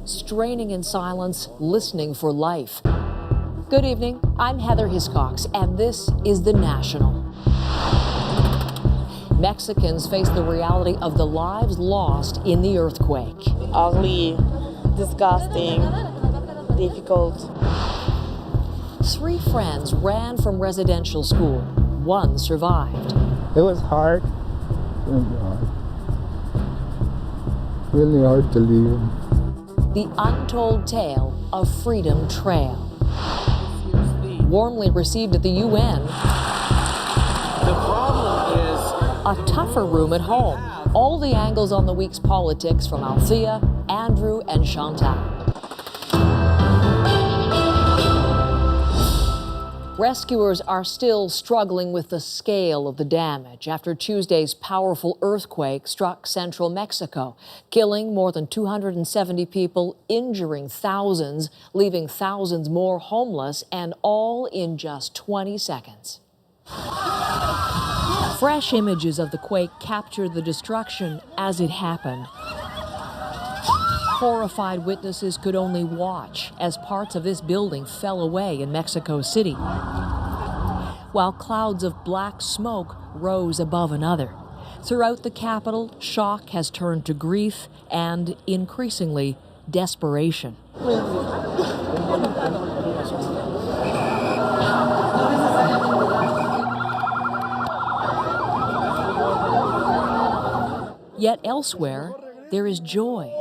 straining in silence, listening for life. Good evening, I'm Heather Hiscox, and this is The National. Mexicans face the reality of the lives lost in the earthquake. Ugly, disgusting, difficult. 3 friends ran from residential school. 1 survived. It was hard. Really hard to leave. The untold tale of Freedom Trail. Warmly received at the UN. The problem is A tougher room at home. All the angles on the week's politics from Althea, Andrew, and Chantal. Rescuers are still struggling with the scale of the damage after Tuesday's powerful earthquake struck central Mexico, killing more than 270 people, injuring thousands, leaving thousands more homeless, and all in just 20 seconds. Fresh images of the quake captured the destruction as it happened. Horrified witnesses could only watch as parts of this building fell away in Mexico City, while clouds of black smoke rose above another. Throughout the capital, shock has turned to grief and, increasingly, desperation. Yet elsewhere, there is joy.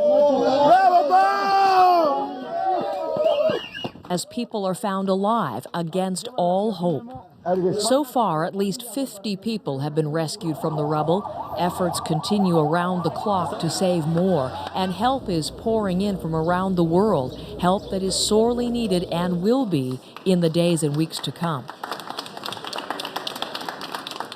As people are found alive against all hope. So far, at least 50 people have been rescued from the rubble. Efforts continue around the clock to save more, and help is pouring in from around the world, help that is sorely needed and will be in the days and weeks to come.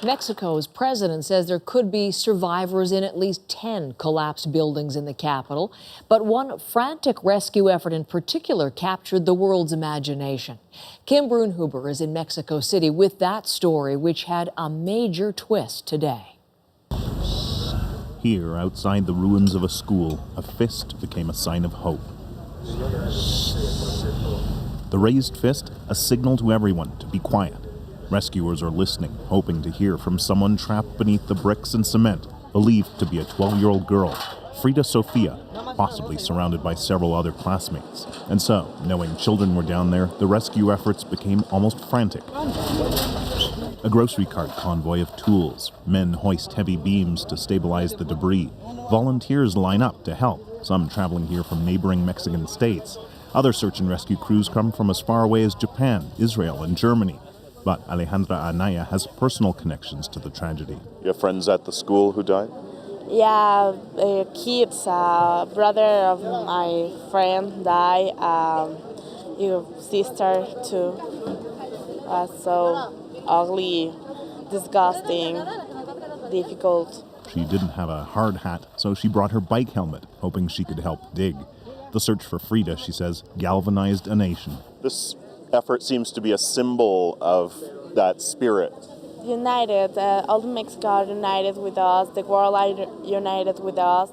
Mexico's president says there could be survivors in at least 10 collapsed buildings in the capital. But one frantic rescue effort in particular captured the world's imagination. Kim Brunhuber is in Mexico City with that story, which had a major twist today. Here, outside the ruins of a school, a fist became a sign of hope. The raised fist, a signal to everyone to be quiet. Rescuers are listening, hoping to hear from someone trapped beneath the bricks and cement, believed to be a 12-year-old girl, Frida Sofia, possibly surrounded by several other classmates. And so, knowing children were down there, the rescue efforts became almost frantic. A grocery cart convoy of tools. Men hoist heavy beams to stabilize the debris. Volunteers line up to help, some traveling here from neighboring Mexican states. Other search and rescue crews come from as far away as Japan, Israel, and Germany. But Alejandra Anaya has personal connections to the tragedy. You have friends at the school who died? Yeah, kids, brother of my friend died, your sister too. So ugly, disgusting, difficult. She didn't have a hard hat, so she brought her bike helmet, hoping she could help dig. The search for Frida, she says, galvanized a nation. This effort seems to be a symbol of that spirit. United, all Mexico are united with us, the world are united with us.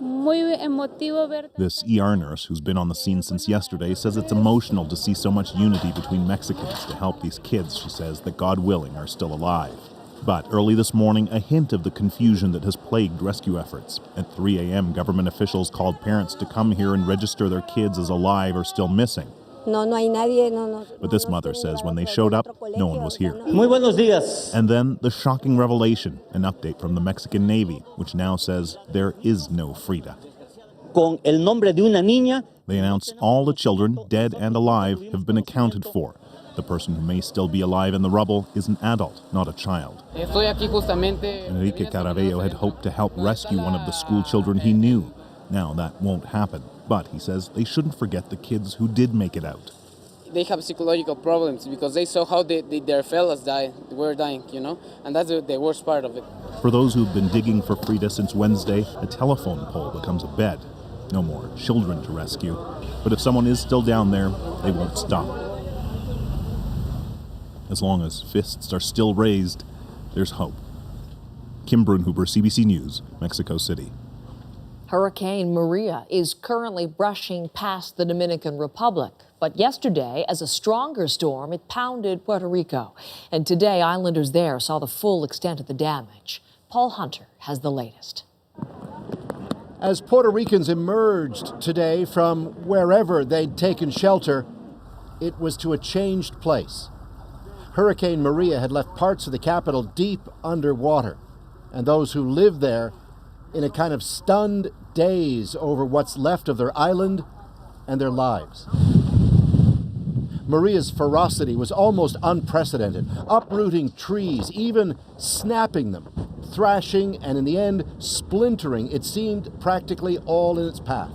This ER nurse, who's been on the scene since yesterday, says it's emotional to see so much unity between Mexicans to help these kids, she says, that God willing are still alive. But early this morning, a hint of the confusion that has plagued rescue efforts. At 3 a.m., government officials called parents to come here and register their kids as alive or still missing. But this mother says when they showed up, no one was here. Muy buenos días. And then the shocking revelation, an update from the Mexican Navy, which now says there is no Frida. Con el nombre de una niña. They announce all the children, dead and alive, have been accounted for. The person who may still be alive in the rubble is an adult, not a child. Enrique Caraveo had hoped to help rescue one of the school children he knew. Now that won't happen. But, he says, they shouldn't forget the kids who did make it out. They have psychological problems because they saw how their fellas were dying, and that's the worst part of it. For those who've been digging for Frida since Wednesday, a telephone pole becomes a bed. No more children to rescue. But if someone is still down there, they won't stop. As long as fists are still raised, there's hope. Kim Brunhuber, CBC News, Mexico City. Hurricane Maria is currently brushing past the Dominican Republic. But yesterday, as a stronger storm, it pounded Puerto Rico. And today, islanders there saw the full extent of the damage. Paul Hunter has the latest. As Puerto Ricans emerged today from wherever they'd taken shelter, it was to a changed place. Hurricane Maria had left parts of the capital deep underwater, and those who lived there in a kind of stunned daze over what's left of their island and their lives. Maria's ferocity was almost unprecedented, uprooting trees, even snapping them, thrashing, and in the end, splintering, it seemed, practically all in its path.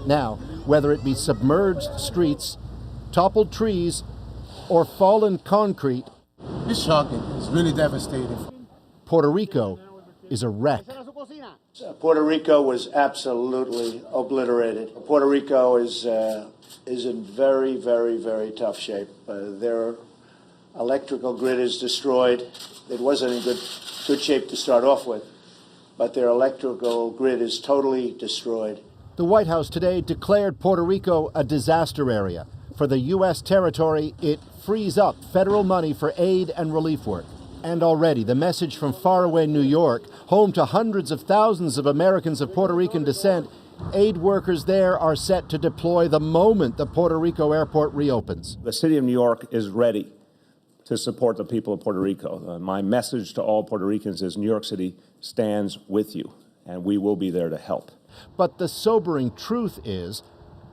Now, whether it be submerged streets, toppled trees, or fallen concrete, it's shocking. It's really devastating. Puerto Rico is a wreck. Puerto Rico was absolutely obliterated. Puerto Rico is in very, very, very tough shape. Their electrical grid is destroyed. It wasn't in good shape to start off with, but their electrical grid is totally destroyed. The White House today declared Puerto Rico a disaster area. For the U.S. territory, it frees up federal money for aid and relief work. And already, the message from faraway New York, home to hundreds of thousands of Americans of Puerto Rican descent, aid workers there are set to deploy the moment the Puerto Rico airport reopens. The city of New York is ready to support the people of Puerto Rico. My message to all Puerto Ricans is New York City stands with you, and we will be there to help. But the sobering truth is,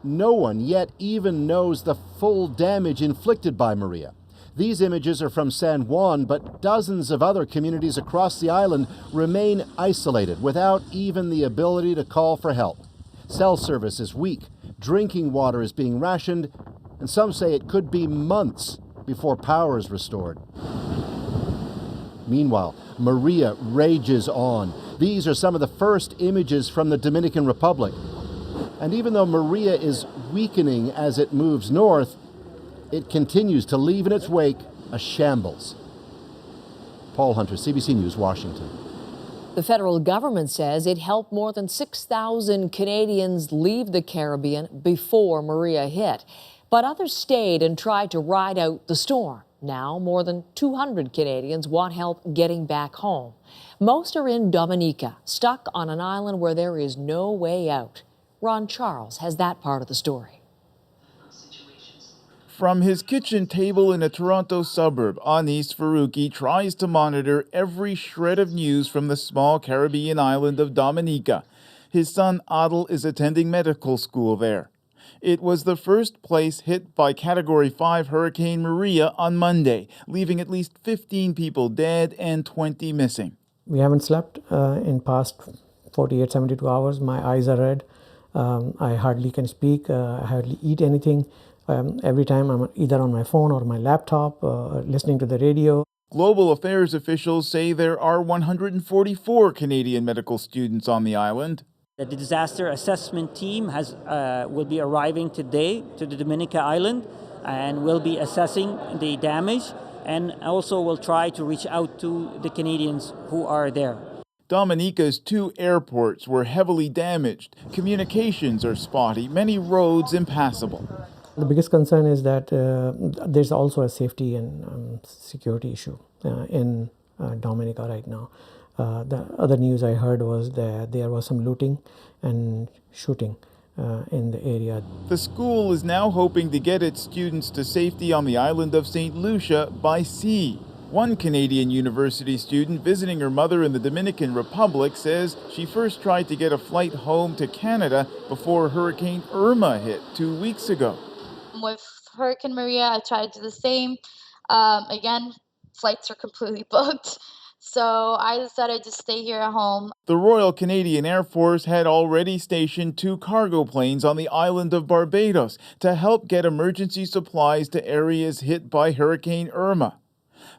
no one yet even knows the full damage inflicted by Maria. These images are from San Juan, but dozens of other communities across the island remain isolated without even the ability to call for help. Cell service is weak, drinking water is being rationed, and some say it could be months before power is restored. Meanwhile, Maria rages on. These are some of the first images from the Dominican Republic. And even though Maria is weakening as it moves north, it continues to leave in its wake a shambles. Paul Hunter, CBC News, Washington. The federal government says it helped more than 6,000 Canadians leave the Caribbean before Maria hit. But others stayed and tried to ride out the storm. Now, more than 200 Canadians want help getting back home. Most are in Dominica, stuck on an island where there is no way out. Ron Charles has that part of the story. From his kitchen table in a Toronto suburb, Anis Faruqi tries to monitor every shred of news from the small Caribbean island of Dominica. His son Adel is attending medical school there. It was the first place hit by Category 5 Hurricane Maria on Monday, leaving at least 15 people dead and 20 missing. We haven't slept in past 48, 72 hours. My eyes are red. I hardly can speak. I hardly eat anything. Every time I'm either on my phone or my laptop, listening to the radio. Global affairs officials say there are 144 Canadian medical students on the island. The disaster assessment team will be arriving today to the Dominica Island and will be assessing the damage, and also will try to reach out to the Canadians who are there. Dominica's 2 airports were heavily damaged. Communications are spotty, many roads impassable. The biggest concern is that there's also a safety and security issue in Dominica right now. The other news I heard was that there was some looting and shooting in the area. The school is now hoping to get its students to safety on the island of St. Lucia by sea. One Canadian university student visiting her mother in the Dominican Republic says she first tried to get a flight home to Canada before Hurricane Irma hit 2 weeks ago. With Hurricane Maria, I tried to do the same. Again, flights are completely booked. So I decided to stay here at home. The Royal Canadian Air Force had already stationed 2 cargo planes on the island of Barbados to help get emergency supplies to areas hit by Hurricane Irma.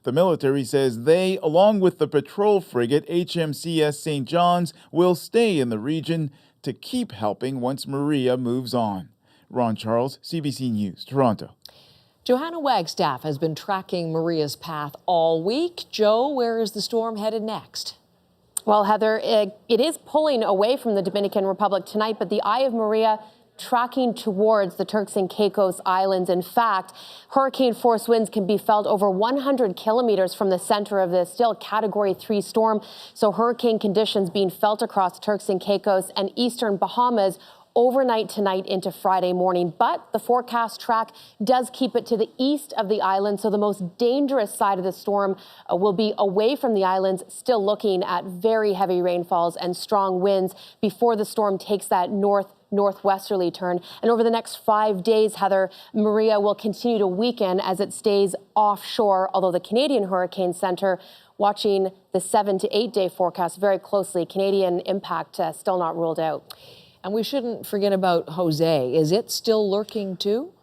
The military says they, along with the patrol frigate HMCS St. John's, will stay in the region to keep helping once Maria moves on. Ron Charles, CBC News, Toronto. Johanna Wagstaff has been tracking Maria's path all week. Joe, where is the storm headed next? Well, Heather, it is pulling away from the Dominican Republic tonight, but the Eye of Maria tracking towards the Turks and Caicos Islands. In fact, hurricane force winds can be felt over 100 kilometers from the center of this still Category 3 storm. So hurricane conditions being felt across Turks and Caicos and eastern Bahamas overnight tonight into Friday morning. But the forecast track does keep it to the east of the island, so the most dangerous side of the storm will be away from the islands, still looking at very heavy rainfalls and strong winds before the storm takes that northwesterly turn. And over the next 5 days, Heather, Maria will continue to weaken as it stays offshore, although the Canadian Hurricane Center watching the 7 to 8 day forecast very closely. Canadian impact still not ruled out. And we shouldn't forget about Jose. Is it still lurking too?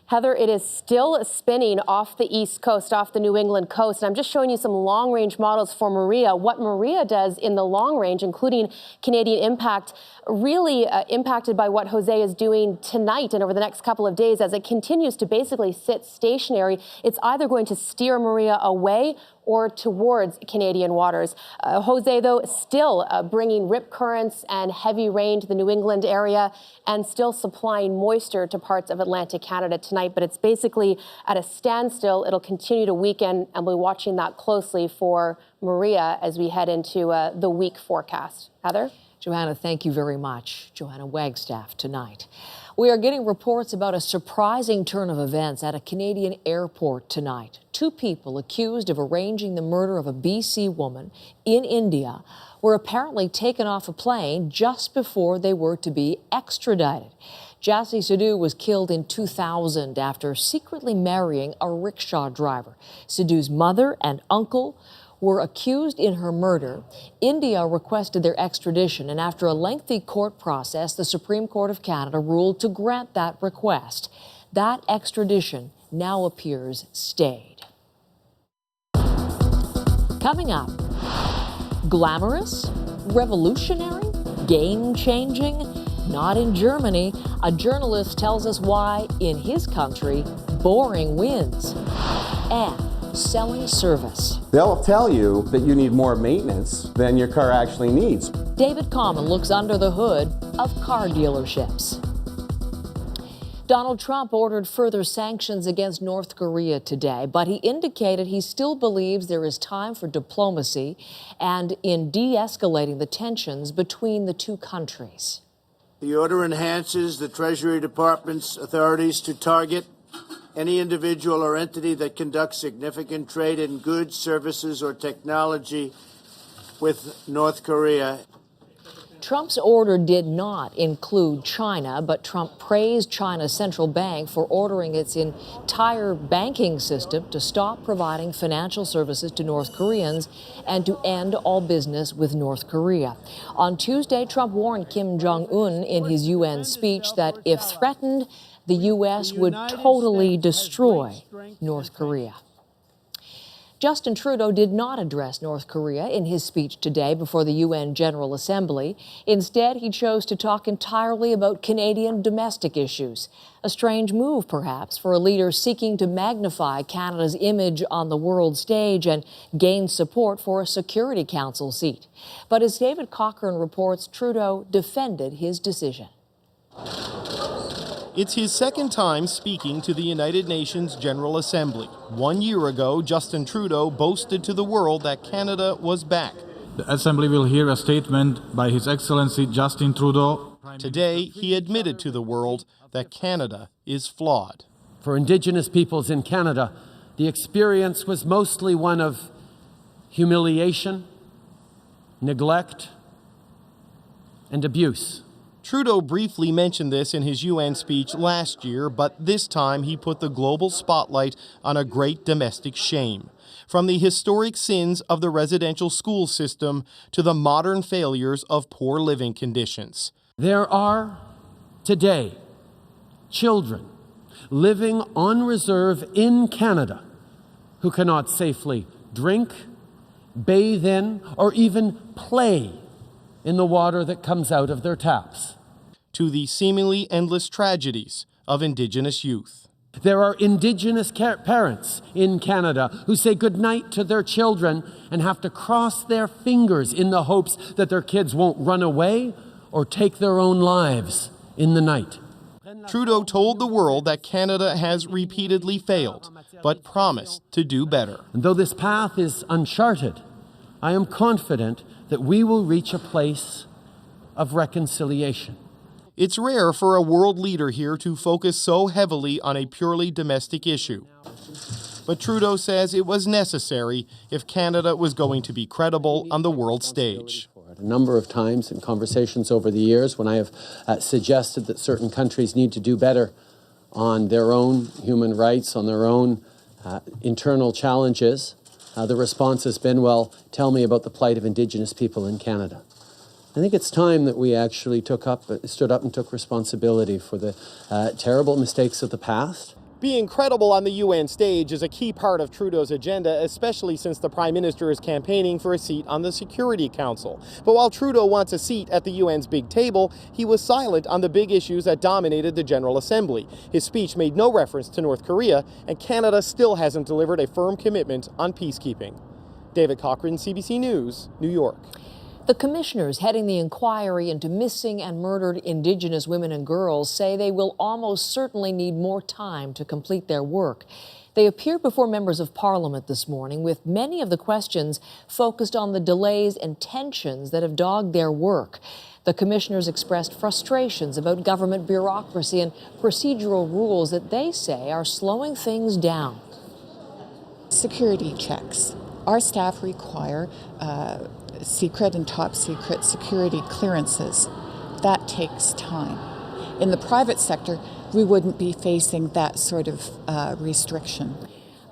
Heather, it is still spinning off the east coast, off the New England coast. And I'm just showing you some long-range models for Maria. What Maria does in the long range, including Canadian impact, really impacted by what Jose is doing tonight and over the next couple of days as it continues to basically sit stationary. It's either going to steer Maria away or towards Canadian waters. Jose, though, still bringing rip currents and heavy rain to the New England area and still supplying moisture to parts of Atlantic Canada tonight. But it's basically at a standstill. It'll continue to weaken, and we'll be watching that closely for Maria as we head into the week forecast. Heather? Johanna, thank you very much. Johanna Wagstaff tonight. We are getting reports about a surprising turn of events at a Canadian airport tonight. 2 people accused of arranging the murder of a BC woman in India were apparently taken off a plane just before they were to be extradited. Jassi Sidhu was killed in 2000 after secretly marrying a rickshaw driver. Sidhu's mother and uncle were accused in her murder. India requested their extradition, and after a lengthy court process, the Supreme Court of Canada ruled to grant that request. That extradition now appears stayed. Coming up, glamorous, revolutionary, game-changing? Not in Germany. A journalist tells us why, in his country, boring wins. And selling service. They'll tell you that you need more maintenance than your car actually needs. David Common looks under the hood of car dealerships. Donald Trump ordered further sanctions against North Korea today, but he indicated he still believes there is time for diplomacy and in de-escalating the tensions between the two countries. The order enhances the Treasury Department's authorities to target any individual or entity that conducts significant trade in goods, services, or technology with North Korea. Trump's order did not include China, but Trump praised China's central bank for ordering its entire banking system to stop providing financial services to North Koreans and to end all business with North Korea. On Tuesday, Trump warned Kim Jong-un in his UN speech that if threatened, the U.S. would totally destroy North Korea. Justin Trudeau did not address North Korea in his speech today before the UN General Assembly. Instead, he chose to talk entirely about Canadian domestic issues. A strange move, perhaps, for a leader seeking to magnify Canada's image on the world stage and gain support for a Security Council seat. But as David Cochran reports, Trudeau defended his decision. It's his second time speaking to the United Nations General Assembly. 1 year ago, Justin Trudeau boasted to the world that Canada was back. The Assembly will hear a statement by His Excellency Justin Trudeau. Today, he admitted to the world that Canada is flawed. For Indigenous peoples in Canada, the experience was mostly one of humiliation, neglect, and abuse. Trudeau briefly mentioned this in his UN speech last year, but this time he put the global spotlight on a great domestic shame. From the historic sins of the residential school system to the modern failures of poor living conditions. There are, today, children living on reserve in Canada who cannot safely drink, bathe in, or even play in the water that comes out of their taps. To the seemingly endless tragedies of Indigenous youth. There are Indigenous parents in Canada who say goodnight to their children and have to cross their fingers in the hopes that their kids won't run away or take their own lives in the night. Trudeau told the world that Canada has repeatedly failed, but promised to do better. And though this path is uncharted, I am confident that we will reach a place of reconciliation. It's rare for a world leader here to focus so heavily on a purely domestic issue. But Trudeau says it was necessary if Canada was going to be credible on the world stage. A number of times in conversations over the years when I have suggested that certain countries need to do better on their own human rights, on their own internal challenges, the response has been, well, tell me about the plight of Indigenous people in Canada. I think it's time that we actually stood up and took responsibility for the terrible mistakes of the past. Being credible on the UN stage is a key part of Trudeau's agenda, especially since the Prime Minister is campaigning for a seat on the Security Council. But while Trudeau wants a seat at the UN's big table, he was silent on the big issues that dominated the General Assembly. His speech made no reference to North Korea, and Canada still hasn't delivered a firm commitment on peacekeeping. David Cochran, CBC News, New York. The commissioners heading the inquiry into missing and murdered Indigenous women and girls say they will almost certainly need more time to complete their work. They appeared before members of Parliament this morning with many of the questions focused on the delays and tensions that have dogged their work. The commissioners expressed frustrations about government bureaucracy and procedural rules that they say are slowing things down. Security checks. Our staff require secret and top secret security clearances. That takes time. In the private sector, we wouldn't be facing that sort of restriction.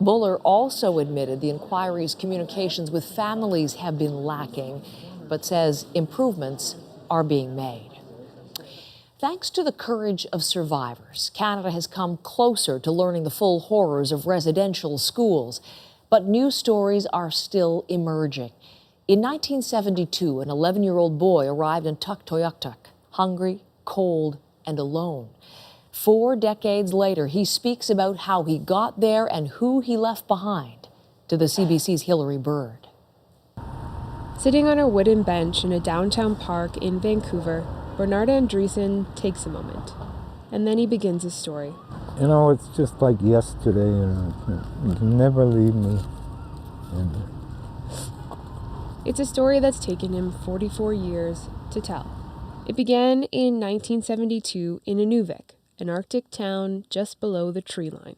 Buller also admitted the inquiry's communications with families have been lacking, but says improvements are being made. Thanks to the courage of survivors, Canada has come closer to learning the full horrors of residential schools, but new stories are still emerging. In 1972, an 11-year-old boy arrived in Tuktoyaktuk, hungry, cold, and alone. 4 decades later, he speaks about how he got there and who he left behind. To the CBC's Hillary Bird. Sitting on a wooden bench in a downtown park in Vancouver, Bernard Andreessen takes a moment, and then he begins his story. You know, it's just like yesterday, you never leave me. It's a story that's taken him 44 years to tell. It began in 1972 in Inuvik, an Arctic town just below the tree line.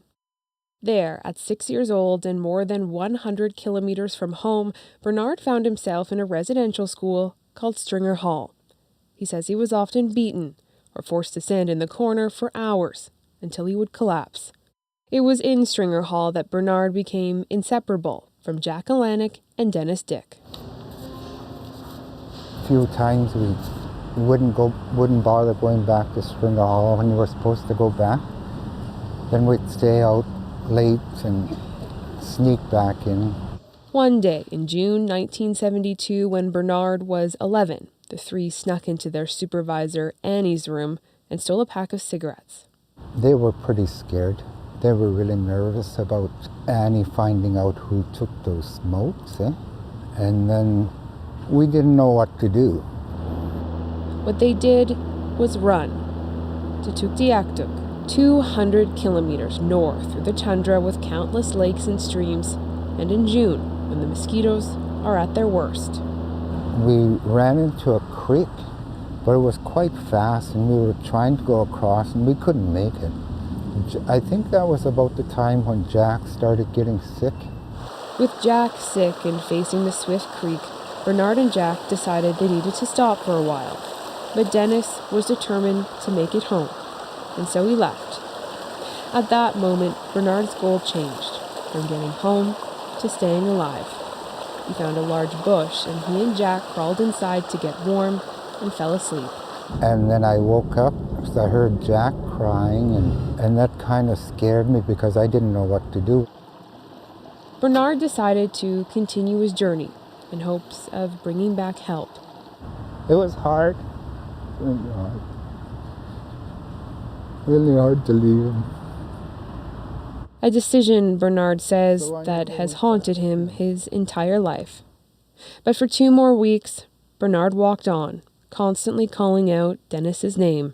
There, at 6 years old and more than 100 kilometers from home, Bernard found himself in a residential school called Stringer Hall. He says he was often beaten or forced to stand in the corner for hours until he would collapse. It was in Stringer Hall that Bernard became inseparable from Jack Alanik and Dennis Dick. A few times we wouldn't bother going back to Stringer Hall when we were supposed to go back. Then we'd stay out late and sneak back in. One day in June 1972, when Bernard was 11, the three snuck into their supervisor Annie's room and stole a pack of cigarettes. They were pretty scared. They were really nervous about Annie finding out who took those smokes, And then we didn't know what to do. What they did was run to Tuktoyaktuk, 200 kilometers north through the tundra with countless lakes and streams, and in June, when the mosquitoes are at their worst. We ran into a creek, but it was quite fast, and we were trying to go across, and we couldn't make it. I think that was about the time when Jack started getting sick. With Jack sick and facing the swift creek, Bernard and Jack decided they needed to stop for a while. But Dennis was determined to make it home, and so he left. At that moment, Bernard's goal changed, from getting home to staying alive. He found a large bush, and he and Jack crawled inside to get warm and fell asleep. And then I woke up because I heard Jack crying, and that kind of scared me because I didn't know what to do. Bernard decided to continue his journey in hopes of bringing back help. It was hard. Really hard to leave him. a decision Bernard says that has haunted him his entire life. But for 2 more weeks, Bernard walked on, constantly calling out Dennis's name.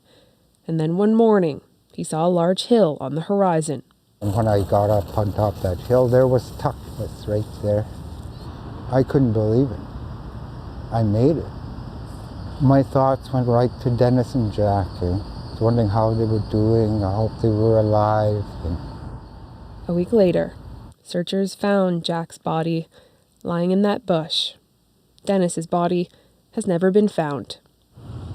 And then one morning, he saw a large hill on the horizon. And when I got up on top of that hill, there was Tuckness right there. I couldn't believe it. I made it. My thoughts went right to Dennis and Jackie, wondering how they were doing. I hope they were alive. A week later, searchers found Jack's body lying in that bush. Dennis's body has never been found.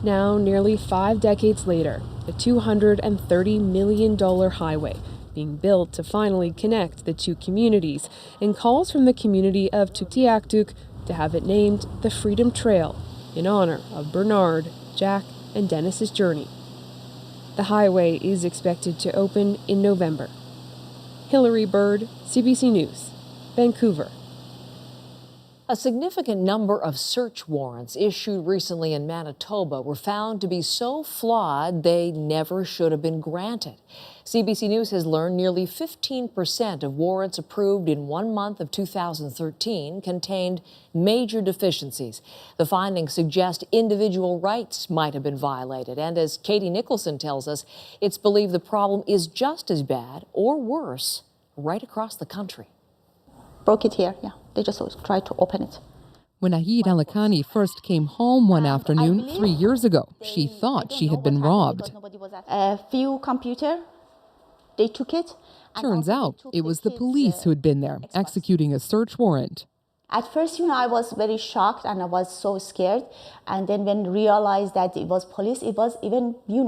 Now, nearly 5 decades later, a $230 million highway being built to finally connect the 2 communities, and calls from the community of Tuktoyaktuk to have it named the Freedom Trail in honor of Bernard, Jack, and Dennis's journey. The highway is expected to open in November. Hillary Bird, CBC News, Vancouver. A significant number of search warrants issued recently in Manitoba were found to be so flawed they never should have been granted. CBC News has learned nearly 15% of warrants approved in 1 month of 2013 contained major deficiencies. The findings suggest individual rights might have been violated, and as Katie Nicholson tells us, it's believed the problem is just as bad or worse right across the country. Broke it here, yeah. They just tried to open it. When Ahid Alakani first came home one afternoon 3 years ago, she thought she had been robbed. A few computer, they took it. Turns out it was the police who had been there, executing a search warrant. At first, I was very shocked and I was so scared. And then when realized that it was police, it was even, we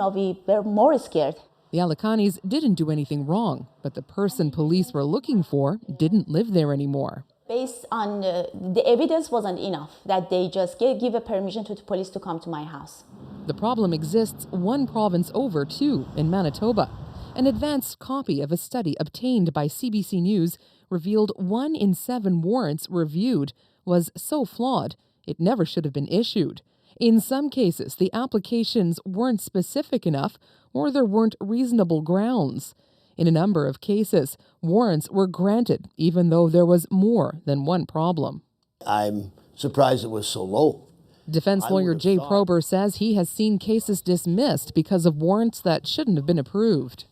were more scared. The Alakanis didn't do anything wrong, but the person police were looking for didn't live there anymore. Based on the evidence wasn't enough, that they just give a permission to the police to come to my house. The problem exists 1 province over, too, in Manitoba. An advanced copy of a study obtained by CBC News revealed 1 in 7 warrants reviewed was so flawed it never should have been issued. In some cases, the applications weren't specific enough or there weren't reasonable grounds. In a number of cases, warrants were granted even though there was more than 1 problem. I'm surprised it was so low. Defense lawyer Jay Prober says he has seen cases dismissed because of warrants that shouldn't have been approved.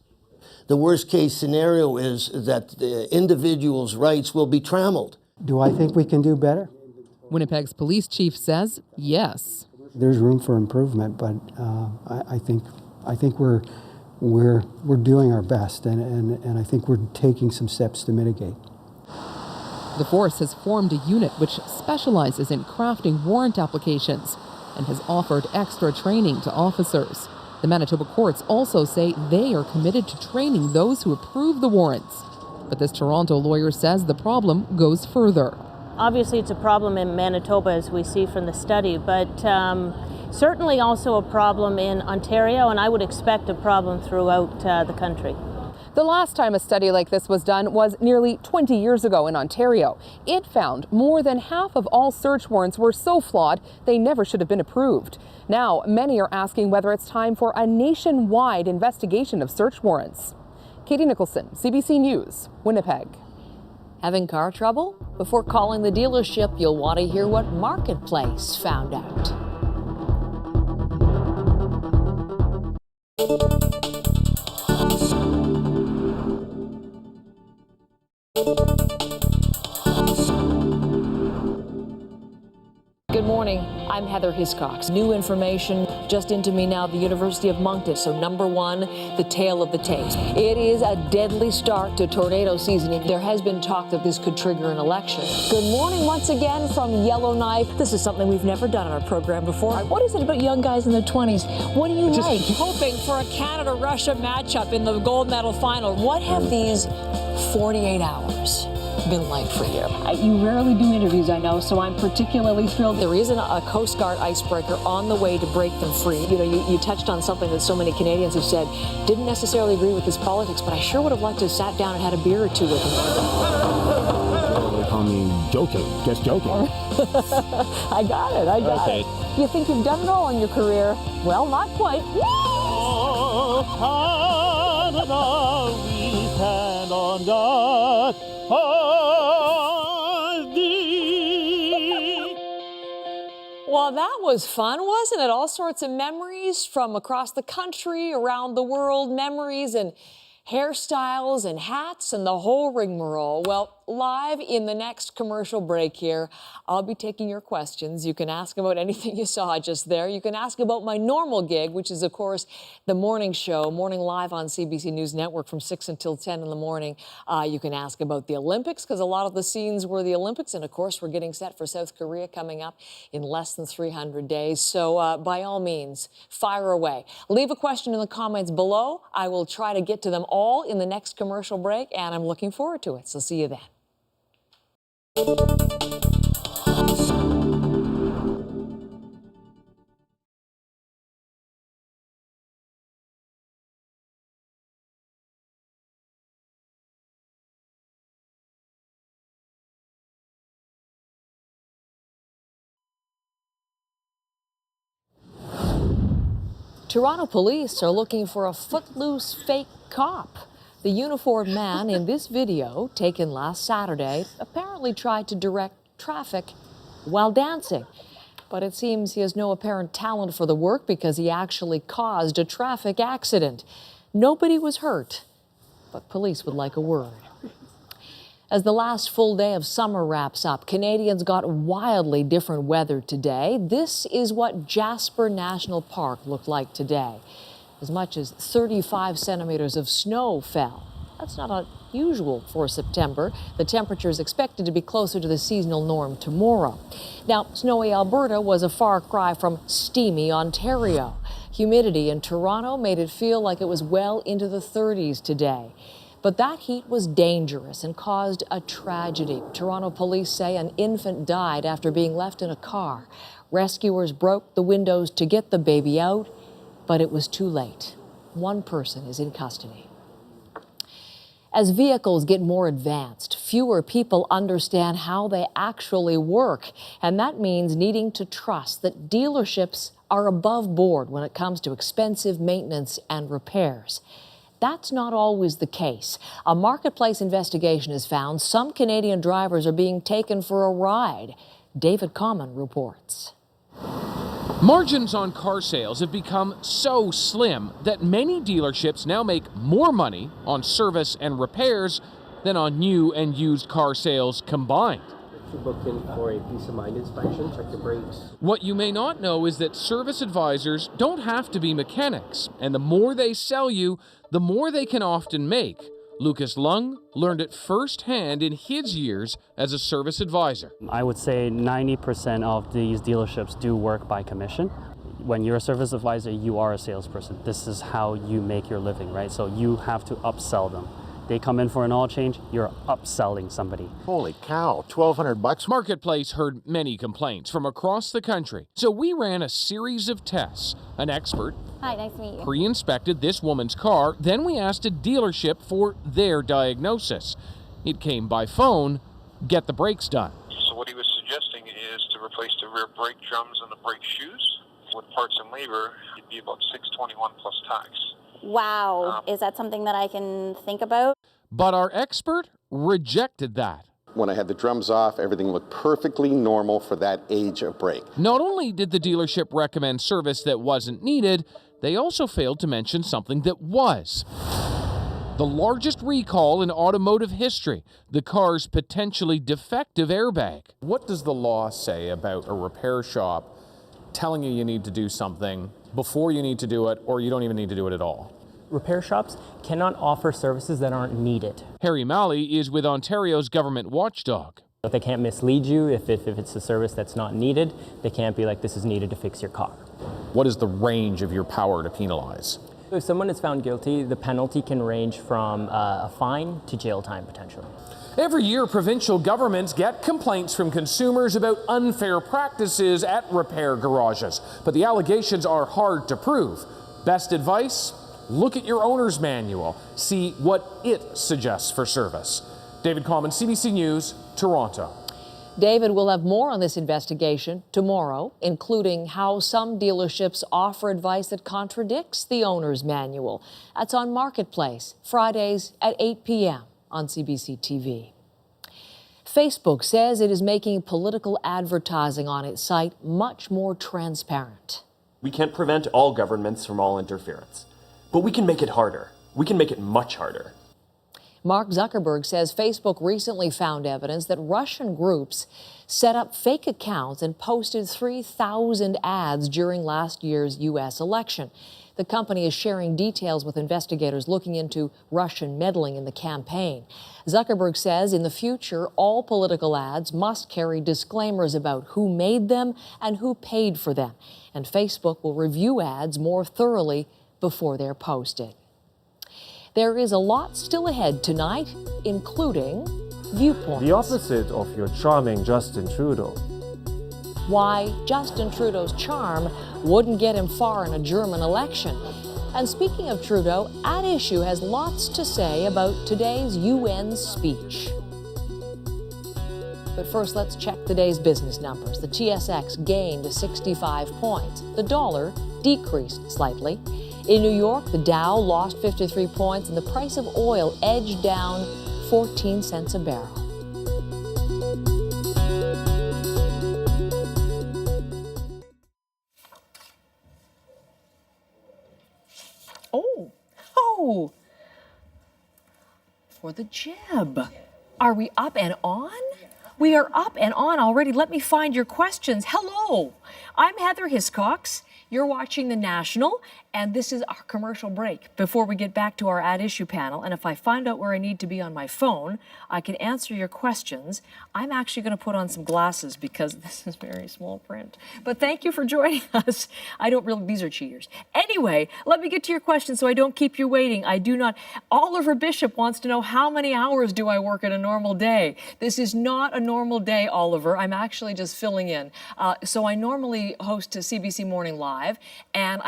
The worst case scenario is that the individual's rights will be trammeled. Do I think we can do better? Winnipeg's police chief says yes. There's room for improvement, but I think we're doing our best, and I think we're taking some steps to mitigate. The force has formed a unit which specializes in crafting warrant applications and has offered extra training to officers. The Manitoba courts also say they are committed to training those who approve the warrants. But this Toronto lawyer says the problem goes further. Obviously, it's a problem in Manitoba, as we see from the study, but certainly also a problem in Ontario, and I would expect a problem throughout the country. The last time a study like this was done was nearly 20 years ago in Ontario. It found more than half of all search warrants were so flawed they never should have been approved. Now, many are asking whether it's time for a nationwide investigation of search warrants. Katie Nicholson, CBC News, Winnipeg. Having car trouble? Before calling the dealership, you'll want to hear what Marketplace found out. Good morning. I'm Heather Hiscox. New information just into me now. The University of Moncton. So number 1, the tale of the tape. It is a deadly start to tornado season. There has been talk that this could trigger an election. Good morning once again from Yellowknife. This is something we've never done on our program before. What is it about young guys in their 20s? What do you like? Hoping for a Canada-Russia matchup in the gold medal final. What have these 48 hours been like for you? You rarely do interviews, I know, so I'm particularly thrilled. There isn't a Coast Guard icebreaker on the way to break them free. You know, you touched on something that so many Canadians have said, didn't necessarily agree with his politics, but I sure would have liked to have sat down and had a beer or 2 with him. They call me joking, just joking. I got it. You think you've done it all in your career? Well, not quite. Oh, Canada, we stand on Well, that was fun, wasn't it? All sorts of memories from across the country, around the world, memories and hairstyles and hats and the whole rigmarole. Well, live in the next commercial break here, I'll be taking your questions. You can ask about anything you saw just there. You can ask about my normal gig, which is, of course, the morning show, Morning Live on CBC News Network from 6 until 10 in the morning. You can ask about the Olympics, because a lot of the scenes were the Olympics. And, of course, we're getting set for South Korea coming up in less than 300 days. So, by all means, fire away. Leave a question in the comments below. I will try to get to them all in the next commercial break, and I'm looking forward to it. So see you then. Toronto police are looking for a footloose fake cop. The uniformed man in this video, taken last Saturday, apparently tried to direct traffic while dancing. But it seems he has no apparent talent for the work because he actually caused a traffic accident. Nobody was hurt, but police would like a word. As the last full day of summer wraps up, Canadians got wildly different weather today. This is what Jasper National Park looked like today. As much as 35 centimeters of snow fell. That's not unusual for September. The temperature is expected to be closer to the seasonal norm tomorrow. Now, snowy Alberta was a far cry from steamy Ontario. Humidity in Toronto made it feel like it was well into the 30s today. But that heat was dangerous and caused a tragedy. Toronto police say an infant died after being left in a car. Rescuers broke the windows to get the baby out, but it was too late. One person is in custody. As vehicles get more advanced, fewer people understand how they actually work, and that means needing to trust that dealerships are above board when it comes to expensive maintenance and repairs. That's not always the case. A marketplace investigation has found some Canadian drivers are being taken for a ride. David Common reports. Margins on car sales have become so slim that many dealerships now make more money on service and repairs than on new and used car sales combined. You booked in for a peace of mind inspection, check your brakes. What you may not know is that service advisors don't have to be mechanics, and the more they sell you, the more they can often make. Lucas Lung learned it firsthand in his years as a service advisor. I would say 90% of these dealerships do work by commission. When you're a service advisor, you are a salesperson. This is how you make your living, right? So you have to upsell them. They come in for an oil change, you're upselling somebody. Holy cow, $1,200. Marketplace heard many complaints from across the country, so we ran a series of tests. An expert Hi, nice to meet you. pre-inspected this woman's car, then we asked a dealership for their diagnosis. It came by phone, get the brakes done. So what he was suggesting is to replace the rear brake drums and the brake shoes. With parts and labor, it'd be about $621 plus tax. Wow, is that something that I can think about? But our expert rejected that. When I had the drums off, everything looked perfectly normal for that age of brake. Not only did the dealership recommend service that wasn't needed, they also failed to mention something that was. The largest recall in automotive history, the car's potentially defective airbag. What does the law say about a repair shop telling you you need to do something before you need to do it, or you don't even need to do it at all? Repair shops cannot offer services that aren't needed. Harry Malley is with Ontario's government watchdog. They can't mislead you if it's a service that's not needed. They can't be like, this is needed to fix your car. What is the range of your power to penalize? If someone is found guilty, the penalty can range from a fine to jail time potentially. Every year, provincial governments get complaints from consumers about unfair practices at repair garages, but the allegations are hard to prove. Best advice? Look at your owner's manual. See what it suggests for service. David Common, CBC News, Toronto. David will have more on this investigation tomorrow, including how some dealerships offer advice that contradicts the owner's manual. That's on Marketplace, Fridays at 8 p.m. on CBC TV. Facebook says it is making political advertising on its site much more transparent. We can't prevent all governments from all interference, but we can make it harder. We can make it much harder. Mark Zuckerberg says Facebook recently found evidence that Russian groups set up fake accounts and posted 3,000 ads during last year's U.S. election. The company is sharing details with investigators looking into Russian meddling in the campaign. Zuckerberg says in the future, all political ads must carry disclaimers about who made them and who paid for them. And Facebook will review ads more thoroughly before they're posted. There is a lot still ahead tonight, including viewpoints. The opposite of your charming Justin Trudeau. Why Justin Trudeau's charm wouldn't get him far in a German election. And speaking of Trudeau, At Issue has lots to say about today's UN speech. But first, let's check today's business numbers. The TSX gained 65 points. The dollar decreased slightly. In New York, the Dow lost 53 points, and the price of oil edged down 14 cents a barrel. Oh, for the jib. Are we up and on? We are up and on already. Let me find your questions. Hello, I'm Heather Hiscox. You're watching The National, and this is our commercial break before we get back to our At Issue panel. And if I find out where I need to be on my phone, I can answer your questions. I'm actually going to put on some glasses because this is very small print. But thank you for joining us. These are cheaters. Anyway, let me get to your questions so I don't keep you waiting. I do not. Oliver Bishop wants to know, how many hours do I work in a normal day? This is not a normal day, Oliver. I'm actually just filling in. So I normally host a CBC Morning Live, and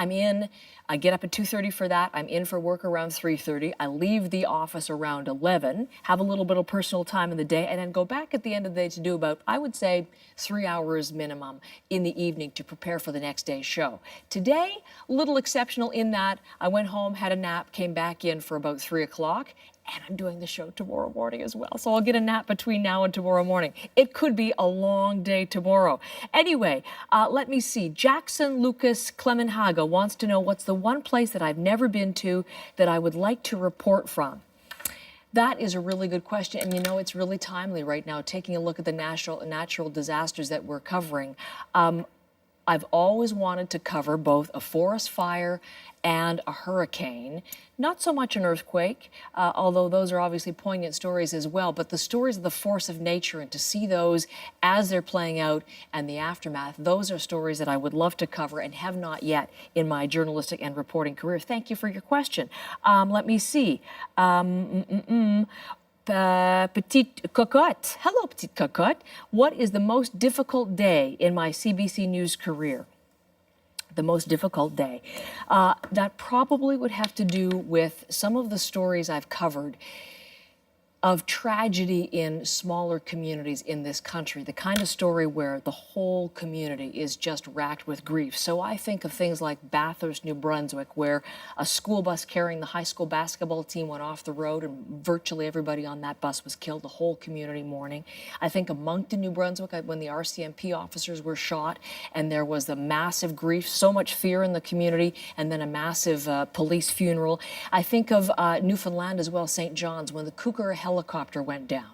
I get up at 2:30 for that. I'm in for work around 3:30. I leave the office around 11, have a little bit of personal time in the day, and then go back at the end of the day to do about, I would say, 3 hours minimum in the evening to prepare for the next day's show. Today, a little exceptional in that I went home, had a nap, came back in for about 3 o'clock, and I'm doing the show tomorrow morning as well. So I'll get a nap between now and tomorrow morning. It could be a long day tomorrow. Anyway, let me see. Jackson Lucas Clemenhaga wants to know, what's the one place that I've never been to that I would like to report from? That is a really good question. And you know, it's really timely right now, taking a look at the natural disasters that we're covering. I've always wanted to cover both a forest fire and a hurricane. Not so much an earthquake, although those are obviously poignant stories as well, but the stories of the force of nature, and to see those as they're playing out and the aftermath, those are stories that I would love to cover and have not yet in my journalistic and reporting career. Thank you for your question. Let me see. Petite Cocotte. Hello, Petite Cocotte. What is the most difficult day in my CBC News career? The most difficult day. That probably would have to do with some of the stories I've covered of tragedy in smaller communities in this country, the kind of story where the whole community is just racked with grief. So I think of things like Bathurst, New Brunswick, where a school bus carrying the high school basketball team went off the road and virtually everybody on that bus was killed, the whole community mourning. I think of Moncton, New Brunswick, when the RCMP officers were shot and there was the massive grief, so much fear in the community, and then a massive police funeral. I think of Newfoundland as well, St. John's, when the Kookaraa helicopter went down.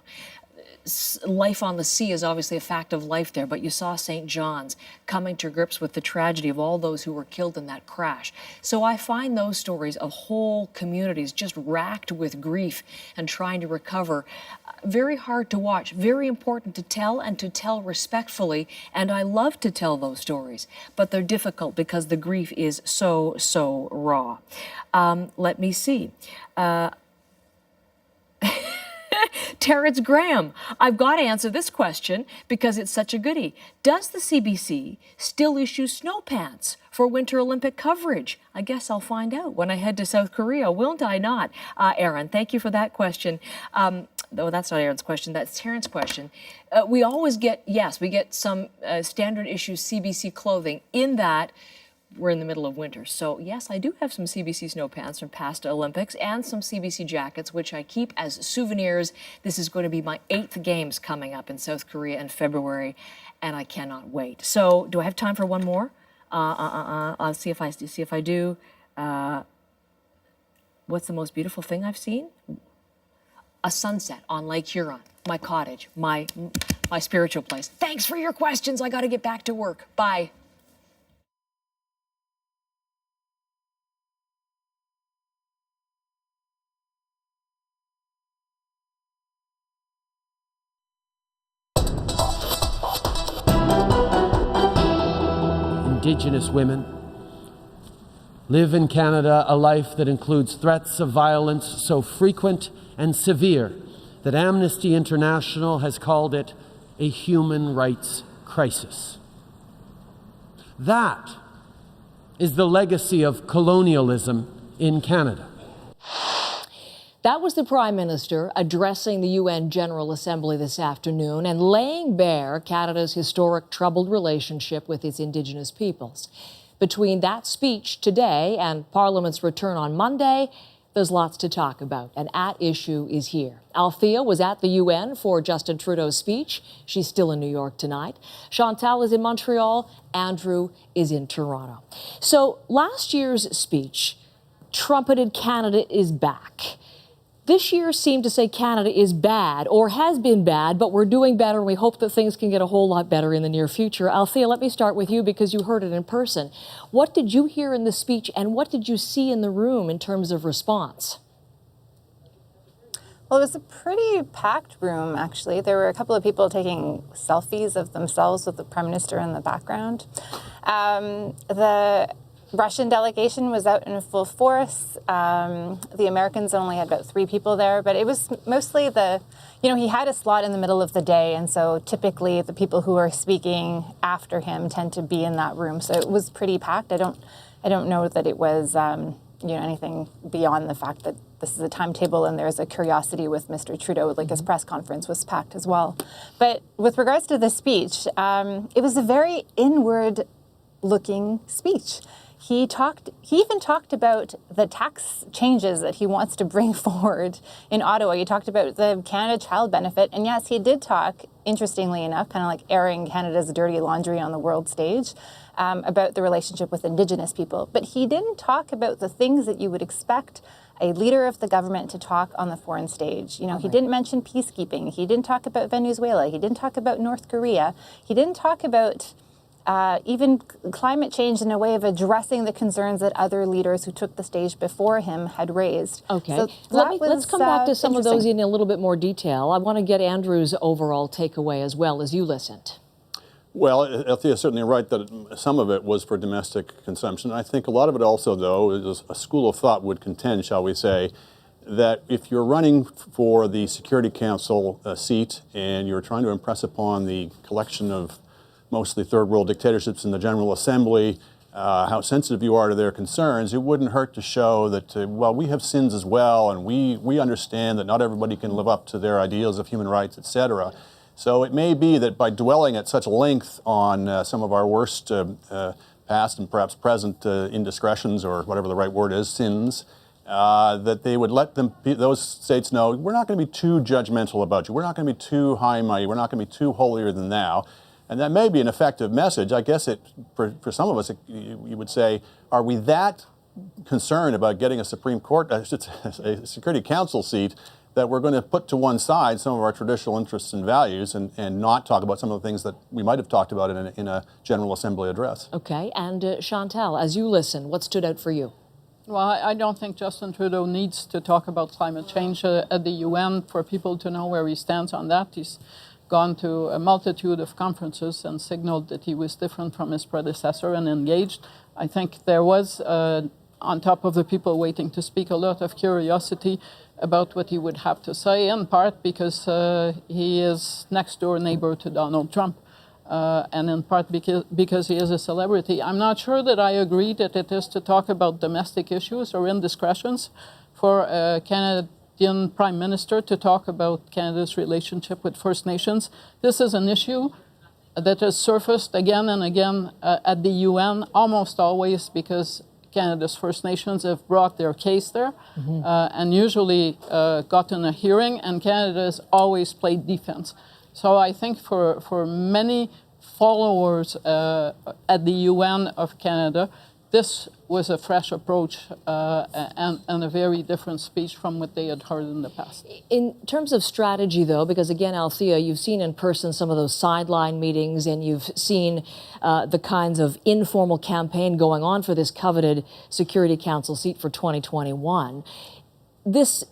Life on the sea is obviously a fact of life there, but you saw St. John's coming to grips with the tragedy of all those who were killed in that crash. So I find those stories of whole communities just racked with grief and trying to recover very hard to watch, very important to tell, and to tell respectfully. And I love to tell those stories, but they're difficult because the grief is so, so raw. Let me see. Terrence Graham, I've got to answer this question because it's such a goodie. Does the CBC still issue snow pants for Winter Olympic coverage? I guess I'll find out when I head to South Korea, won't I not? Aaron, thank you for that question. Though that's not Aaron's question, that's Terrence's question. We always get, yes, we get some standard issue CBC clothing in that we're in the middle of winter. So yes, I do have some CBC snow pants from past Olympics and some CBC jackets, which I keep as souvenirs. This is going to be my 8th games coming up in South Korea in February, and I cannot wait. So do I have time for one more? I'll see if I do. What's the most beautiful thing I've seen? A sunset on Lake Huron, my cottage, my spiritual place. Thanks for your questions. I got to get back to work. Bye. Indigenous women live in Canada a life that includes threats of violence so frequent and severe that Amnesty International has called it a human rights crisis. That is the legacy of colonialism in Canada. That was the Prime Minister addressing the UN General Assembly this afternoon and laying bare Canada's historic troubled relationship with its Indigenous peoples. Between that speech today and Parliament's return on Monday, there's lots to talk about. An at-issue is here. Althea was at the UN for Justin Trudeau's speech. She's still in New York tonight. Chantal is in Montreal. Andrew is in Toronto. So last year's speech trumpeted Canada is back. This year seemed to say Canada is bad or has been bad, but we're doing better and we hope that things can get a whole lot better in the near future. Althea, let me start with you because you heard it in person. What did you hear in the speech and what did you see in the room in terms of response? Well, it was a pretty packed room, actually. There were a couple of people taking selfies of themselves with the Prime Minister in the background. The Russian delegation was out in full force. The Americans only had about 3 people there, but it was mostly he had a slot in the middle of the day, and so typically the people who are speaking after him tend to be in that room. So it was pretty packed. I don't know that it was anything beyond the fact that this is a timetable and there's a curiosity with Mr. Trudeau, like his press conference was packed as well. But with regards to the speech, it was a very inward-looking speech. He even talked about the tax changes that he wants to bring forward in Ottawa. He talked about the Canada Child Benefit. And yes, he did talk, interestingly enough, kind of like airing Canada's dirty laundry on the world stage, about the relationship with Indigenous people. But he didn't talk about the things that you would expect a leader of the government to talk on the foreign stage. He didn't mention peacekeeping. He didn't talk about Venezuela. He didn't talk about North Korea. He didn't talk about even climate change in a way of addressing the concerns that other leaders who took the stage before him had raised. Okay, so let's come back to some of those in a little bit more detail. I want to get Andrew's overall takeaway as well as you listened. Well, Althea is certainly right that some of it was for domestic consumption. I think a lot of it also, though, is a school of thought would contend, shall we say, that if you're running for the Security Council seat and you're trying to impress upon the collection of mostly third world dictatorships in the General Assembly, how sensitive you are to their concerns, it wouldn't hurt to show that, we have sins as well, and we understand that not everybody can live up to their ideals of human rights, etc. So it may be that by dwelling at such length on some of our worst past and perhaps present indiscretions, or whatever the right word is, sins, that they would let those states know, we're not going to be too judgmental about you, we're not going to be too high and mighty, we're not going to be too holier than thou. And that may be an effective message. I guess for some of us, you would say, are we that concerned about getting a Supreme Court, a Security Council seat, that we're going to put to one side some of our traditional interests and values and not talk about some of the things that we might have talked about in a General Assembly address? Okay, and Chantal, as you listen, what stood out for you? Well, I don't think Justin Trudeau needs to talk about climate change at the UN for people to know where he stands on that. He's gone to a multitude of conferences and signaled that he was different from his predecessor and engaged. I think there was, on top of the people waiting to speak, a lot of curiosity about what he would have to say, in part because he is next door neighbor to Donald Trump, and in part because he is a celebrity. I'm not sure that I agree that it is to talk about domestic issues or indiscretions for Canadian Prime Minister to talk about Canada's relationship with First Nations. This is an issue that has surfaced again and again at the UN, almost always because Canada's First Nations have brought their case there and usually gotten a hearing, and Canada has always played defense. So I think for many followers at the UN of Canada, this was a fresh approach and a very different speech from what they had heard in the past. In terms of strategy, though, because again, Althea, you've seen in person some of those sideline meetings, and you've seen the kinds of informal campaign going on for this coveted Security Council seat for 2021. This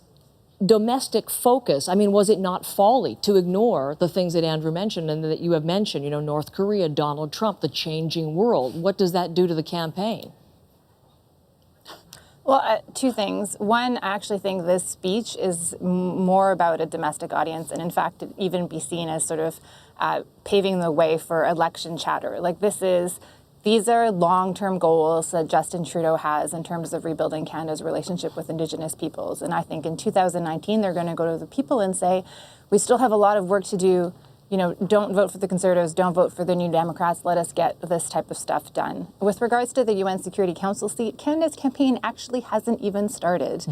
domestic focus, I mean, was it not folly to ignore the things that Andrew mentioned and that you have mentioned, you know, North Korea, Donald Trump, the changing world? What does that do to the campaign? Well, two things. One, I actually think this speech is more about a domestic audience, and in fact, it even be seen as sort of paving the way for election chatter. Like these are long-term goals that Justin Trudeau has in terms of rebuilding Canada's relationship with Indigenous peoples. And I think in 2019, they're going to go to the people and say, we still have a lot of work to do. You know, don't vote for the Conservatives, don't vote for the New Democrats, let us get this type of stuff done. With regards to the UN Security Council seat, Canada's campaign actually hasn't even started.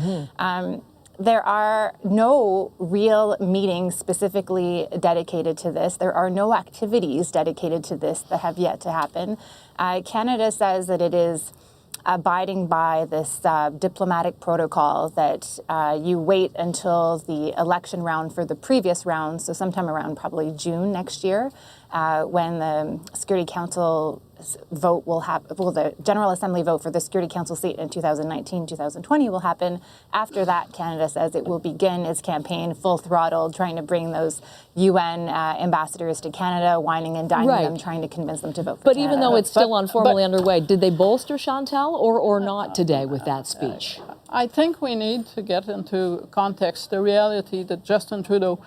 There are no real meetings specifically dedicated to this. There are no activities dedicated to this that have yet to happen. Canada says that it is abiding by this diplomatic protocol that you wait until the election round for the previous round, so sometime around probably June next year, when the Security Council vote will happen, well, the General Assembly vote for the Security Council seat in 2019-2020 will happen. After that, Canada says it will begin its campaign full throttle, trying to bring those UN ambassadors to Canada, whining and dining them, trying to convince them to vote for But Canada. even though it's still informally underway, did they bolster Chantal or not today with that speech? I think we need to get into context the reality that Justin Trudeau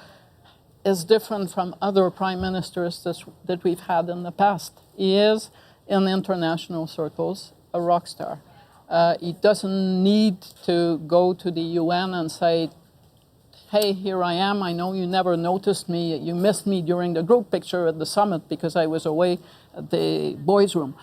is different from other prime ministers that we've had in the past. He is, in international circles, a rock star. He doesn't need to go to the UN and say, hey, here I am. I know you never noticed me. You missed me during the group picture at the summit because I was away at the boys' room.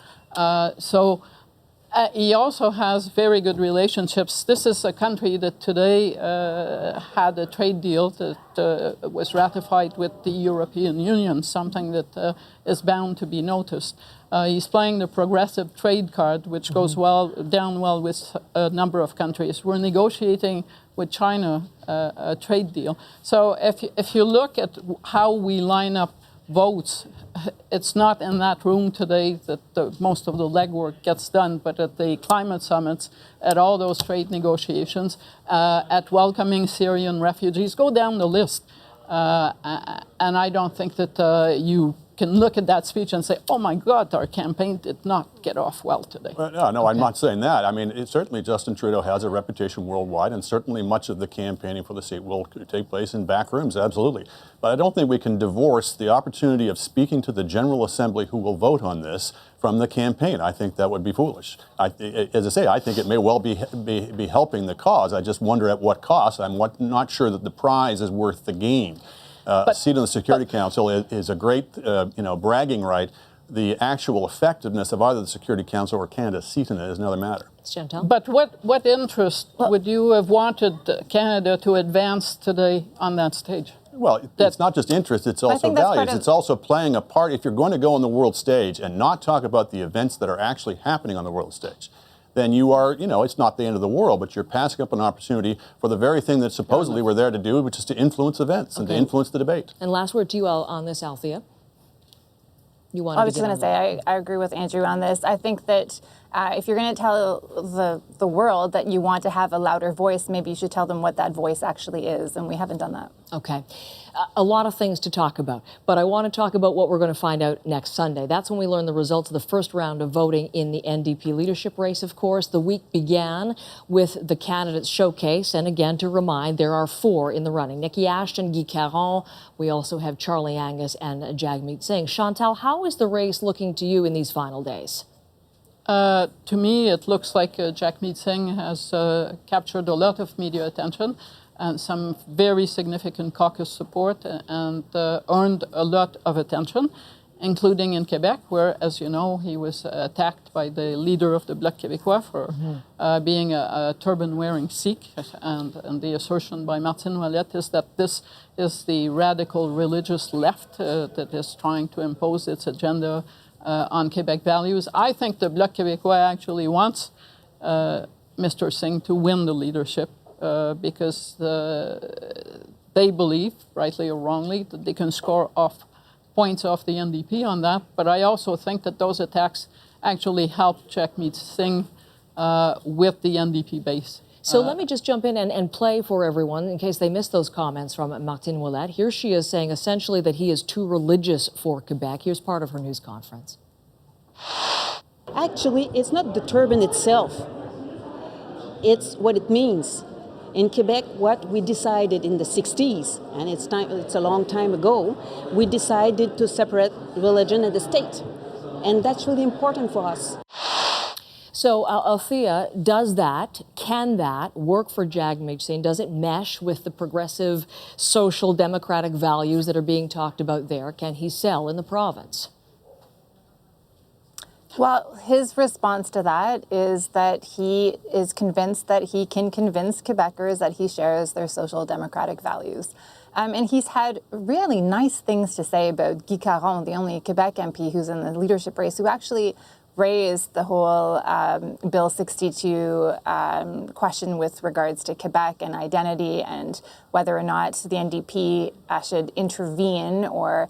He also has very good relationships. This is a country that today had a trade deal that was ratified with the European Union, something that is bound to be noticed. He's playing the progressive trade card, which goes down well with a number of countries. We're negotiating with China a trade deal. So if you look at how we line up votes, it's not in that room today that most of the legwork gets done, but at the climate summits, at all those trade negotiations, at welcoming Syrian refugees, go down the list. And I don't think that you can look at that speech and say, oh my God, our campaign did not get off well today. No, I'm not saying that. I mean, certainly Justin Trudeau has a reputation worldwide, and certainly much of the campaigning for the seat will take place in back rooms, absolutely. But I don't think we can divorce the opportunity of speaking to the General Assembly who will vote on this from the campaign. I think that would be foolish. As I say, I think it may well be helping the cause. I just wonder at what cost. I'm not sure that the prize is worth the gain. A seat on the Security Council is a great, bragging right. The actual effectiveness of either the Security Council or Canada's seat in it is another matter. Chantal? But what interest would you have wanted Canada to advance today on that stage? Well, it's not just interest, it's also values. It's also playing a part. If you're going to go on the world stage and not talk about the events that are actually happening on the world stage, then you are, it's not the end of the world, but you're passing up an opportunity for the very thing that supposedly we're there to do, which is to influence events and to influence the debate. And last word to you on this, Althea. I was just going to say, I agree with Andrew on this. I think that if you're going to tell the world that you want to have a louder voice, maybe you should tell them what that voice actually is, and we haven't done that. Okay. A lot of things to talk about, but I want to talk about what we're going to find out next Sunday. That's when we learn the results of the first round of voting in the NDP leadership race, of course. The week began with the candidates showcase, and again, to remind, there are 4 in the running. Nikki Ashton, Guy Caron, we also have Charlie Angus and Jagmeet Singh. Chantal, how is the race looking to you in these final days? To me, it looks like Jagmeet Singh has captured a lot of media attention and some very significant caucus support and earned a lot of attention. including in Quebec, where, as you know, he was attacked by the leader of the Bloc Québécois for being a turban-wearing Sikh. And the assertion by Martine Ouellette is that this is the radical religious left that is trying to impose its agenda on Quebec values. I think the Bloc Québécois actually wants Mr. Singh to win the leadership because they believe, rightly or wrongly, that they can score off points off the NDP on that. But I also think that those attacks actually helped Jagmeet Singh with the NDP base. So let me just jump in and play for everyone in case they missed those comments from Martine Ouellette. Here she is saying essentially that he is too religious for Quebec. Here's part of her news conference. Actually, it's not the turban itself. It's what it means. In Quebec, what we decided in the 60s, and it's a long time ago, we decided to separate religion and the state. And that's really important for us. So, Althea, can that work for Jagmeet Singh? Does it mesh with the progressive social democratic values that are being talked about there? Can he sell in the province? Well, his response to that is that he is convinced that he can convince Quebecers that he shares their social democratic values. And he's had really nice things to say about Guy Caron, the only Quebec MP who's in the leadership race, who actually raised the whole Bill 62 question with regards to Quebec and identity and whether or not the NDP should intervene or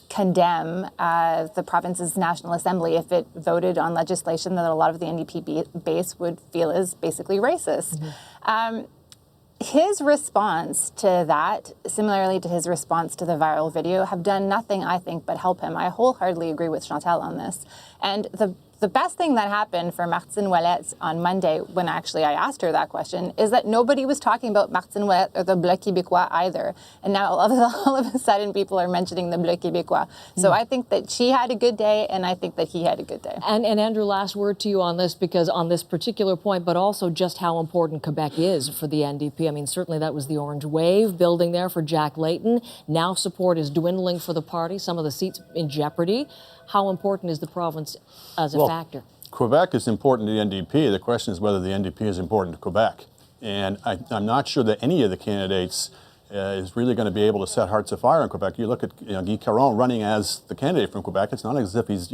condemn the province's National Assembly if it voted on legislation that a lot of the NDP base would feel is basically racist. His response to that, similarly to his response to the viral video, have done nothing, I think, but help him. I wholeheartedly agree with Chantal on this. And the best thing that happened for Martine Ouellette on Monday, when actually I asked her that question, is that nobody was talking about Martine Ouellette or the Bloc Québécois either. And now all of a sudden people are mentioning the Bloc Québécois. So I think that she had a good day, and I think that he had a good day. And Andrew, last word to you on this, because on this particular point, but also just how important Quebec is for the NDP. I mean, certainly that was the orange wave building there for Jack Layton. Now support is dwindling for the party, some of the seats in jeopardy. How important is the province as a factor? Quebec is important to the NDP. The question is whether the NDP is important to Quebec. And I'm not sure that any of the candidates is really going to be able to set hearts afire in Quebec. You look at Guy Caron running as the candidate from Quebec. It's not as if he's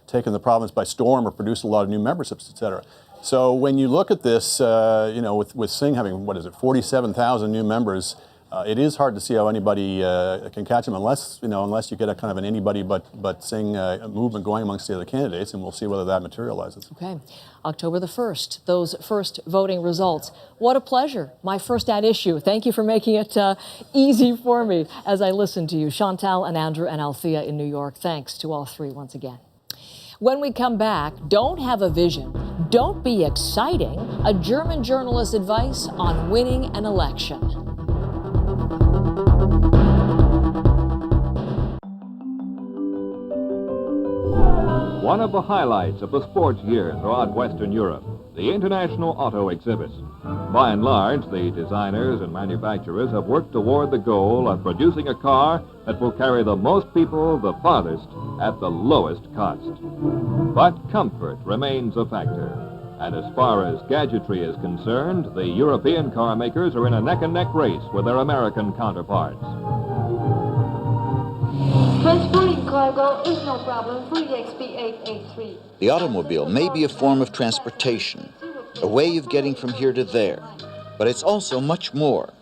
taken the province by storm or produced a lot of new memberships, et cetera. So when you look at this, with Singh having, 47,000 new members, it is hard to see how anybody can catch him unless you get a kind of an anybody but Singh movement going amongst the other candidates, and we'll see whether that materializes. Okay. October the 1st, those first voting results. What a pleasure. My first at issue. Thank you for making it easy for me as I listen to you. Chantal and Andrew and Althea in New York. Thanks to all three once again. When we come back, don't have a vision. Don't be exciting. A German journalist's advice on winning an election. One of the highlights of the sports year throughout Western Europe, the International Auto Exhibit. By and large, the designers and manufacturers have worked toward the goal of producing a car that will carry the most people the farthest at the lowest cost. But comfort remains a factor. And as far as gadgetry is concerned, the European car makers are in a neck-and-neck race with their American counterparts. Transporting cargo is no problem for the XP883. The automobile may be a form of transportation, a way of getting from here to there, but it's also much more.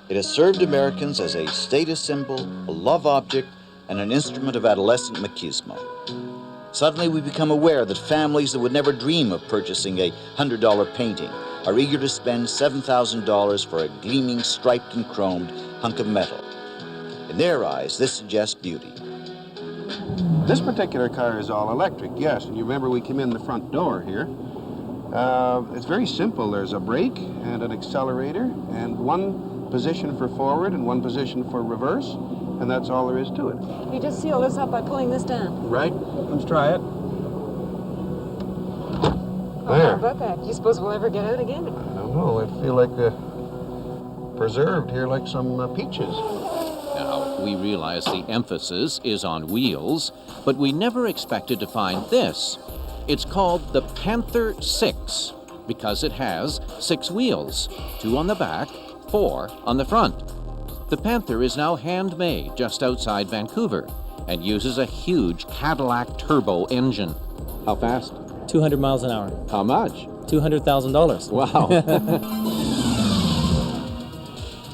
It has served Americans as a status symbol, a love object, and an instrument of adolescent machismo. Suddenly we become aware that families that would never dream of purchasing a $100 painting are eager to spend $7,000 for a gleaming, striped and chromed hunk of metal. In their eyes, this suggests beauty. This particular car is all electric, yes, and you remember we came in the front door here. It's very simple. There's a brake and an accelerator and one position for forward and one position for reverse, and that's all there is to it. You just seal this up by pulling this down. Right. Let's try it. How about that? Do you suppose we'll ever get out again? I don't know. I feel like preserved here like some peaches. Now, We realize the emphasis is on wheels, but we never expected to find this. It's called the Panther 6 because it has 6 wheels, 2 on the back, 4 on the front. The Panther is now handmade just outside Vancouver and uses a huge Cadillac turbo engine. How fast? 200 miles an hour. How much? $200,000. Wow.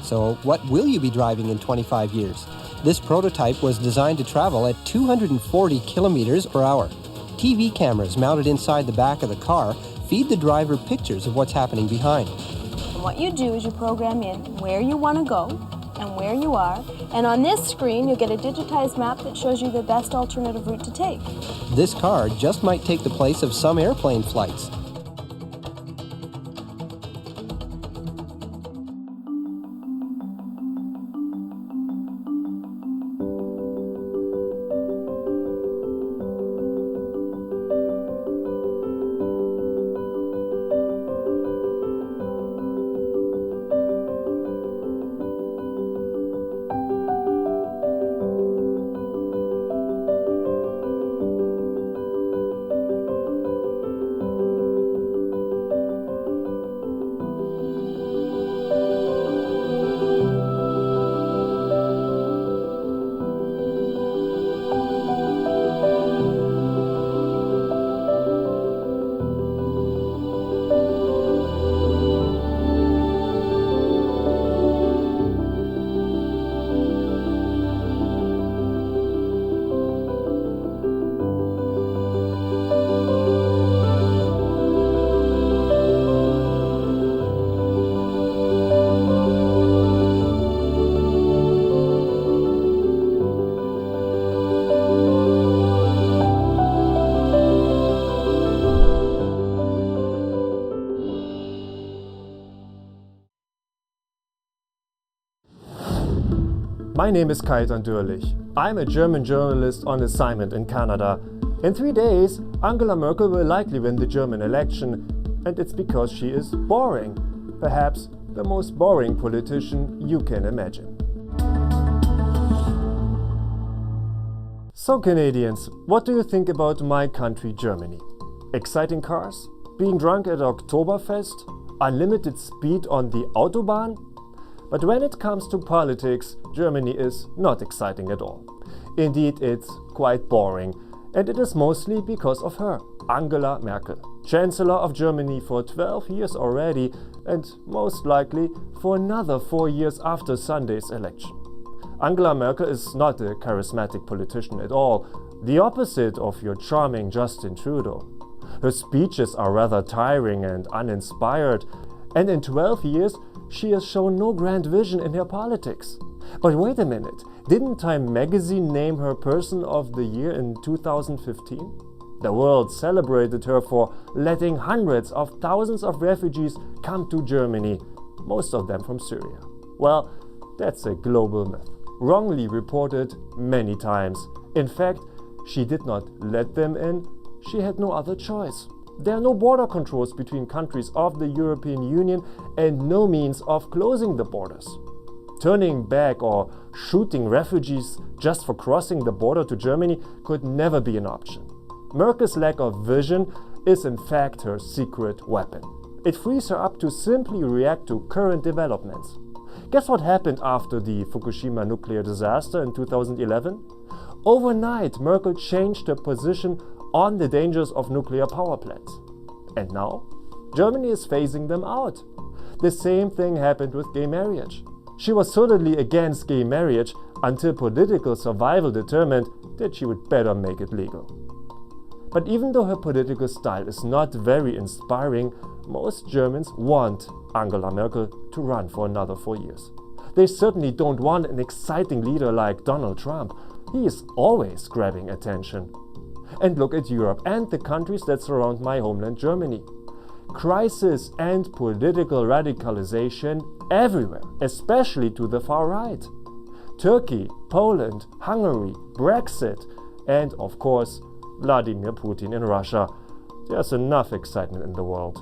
So what will you be driving in 25 years? This prototype was designed to travel at 240 kilometers per hour. TV cameras mounted inside the back of the car feed the driver pictures of what's happening behind. And what you do is you program in where you want to go and where you are, and on this screen you'll get a digitized map that shows you the best alternative route to take. This car just might take the place of some airplane flights. My name is Kaitan Dürlich. I'm a German journalist on assignment in Canada. In 3 days, Angela Merkel will likely win the German election, and it's because she is boring. Perhaps the most boring politician you can imagine. So Canadians, what do you think about my country, Germany? Exciting cars? Being drunk at Oktoberfest? Unlimited speed on the Autobahn? But when it comes to politics, Germany is not exciting at all. Indeed, it's quite boring, and it is mostly because of her, Angela Merkel, Chancellor of Germany for 12 years already, and most likely for another 4 years after Sunday's election. Angela Merkel is not a charismatic politician at all, the opposite of your charming Justin Trudeau. Her speeches are rather tiring and uninspired, and in 12 years, she has shown no grand vision in her politics. But wait a minute, didn't Time magazine name her Person of the Year in 2015? The world celebrated her for letting hundreds of thousands of refugees come to Germany, most of them from Syria. Well, that's a global myth, wrongly reported many times. In fact, she did not let them in, she had no other choice. There are no border controls between countries of the European Union and no means of closing the borders. Turning back or shooting refugees just for crossing the border to Germany could never be an option. Merkel's lack of vision is in fact her secret weapon. It frees her up to simply react to current developments. Guess what happened after the Fukushima nuclear disaster in 2011? Overnight, Merkel changed her position on the dangers of nuclear power plants. And now, Germany is phasing them out. The same thing happened with gay marriage. She was solidly against gay marriage until political survival determined that she would better make it legal. But even though her political style is not very inspiring, most Germans want Angela Merkel to run for another 4 years. They certainly don't want an exciting leader like Donald Trump. He is always grabbing attention. And look at Europe and the countries that surround my homeland, Germany. Crisis and political radicalization everywhere, especially to the far right. Turkey, Poland, Hungary, Brexit, and of course, Vladimir Putin in Russia. There's enough excitement in the world.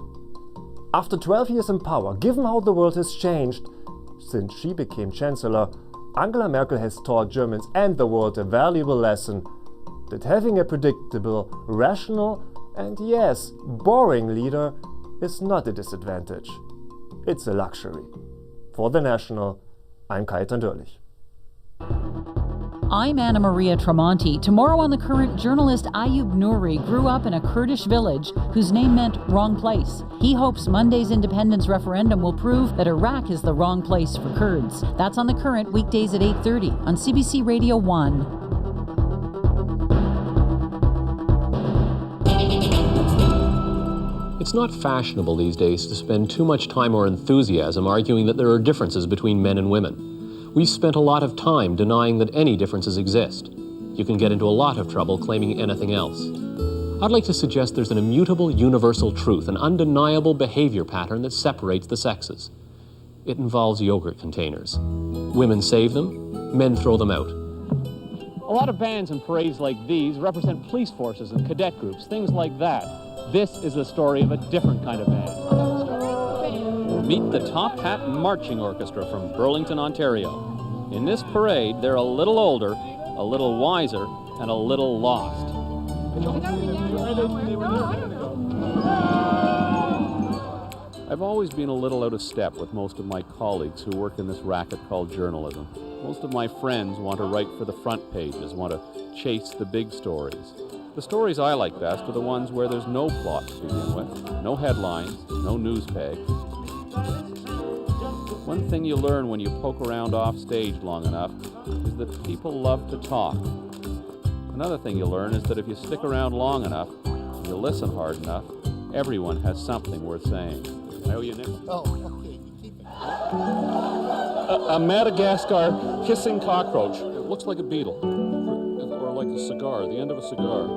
After 12 years in power, given how the world has changed since she became chancellor, Angela Merkel has taught Germans and the world a valuable lesson that having a predictable, rational, and yes, boring leader is not a disadvantage. It's a luxury. For The National, I'm Kajetan Dörlich. I'm Anna Maria Tremonti. Tomorrow on The Current, journalist Ayub Nouri grew up in a Kurdish village whose name meant wrong place. He hopes Monday's independence referendum will prove that Iraq is the wrong place for Kurds. That's on The Current, weekdays at 8:30 on CBC Radio 1. It's not fashionable these days to spend too much time or enthusiasm arguing that there are differences between men and women. We've spent a lot of time denying that any differences exist. You can get into a lot of trouble claiming anything else. I'd like to suggest there's an immutable universal truth, an undeniable behavior pattern that separates the sexes. It involves yogurt containers. Women save them, men throw them out. A lot of bands and parades like these represent police forces and cadet groups, things like that. This is the story of a different kind of band. Meet the Top Hat Marching Orchestra from Burlington, Ontario. In this parade, they're a little older, a little wiser, and a little lost. I've always been a little out of step with most of my colleagues who work in this racket called journalism. Most of my friends want to write for the front pages, want to chase the big stories. The stories I like best are the ones where there's no plot to begin with, no headlines, no news peg. One thing you learn when you poke around off stage long enough is that people love to talk. Another thing you learn is that if you stick around long enough, and you listen hard enough, everyone has something worth saying. I owe you next. Oh, okay. A Madagascar hissing cockroach. It looks like a beetle, or like a cigar, the end of a cigar.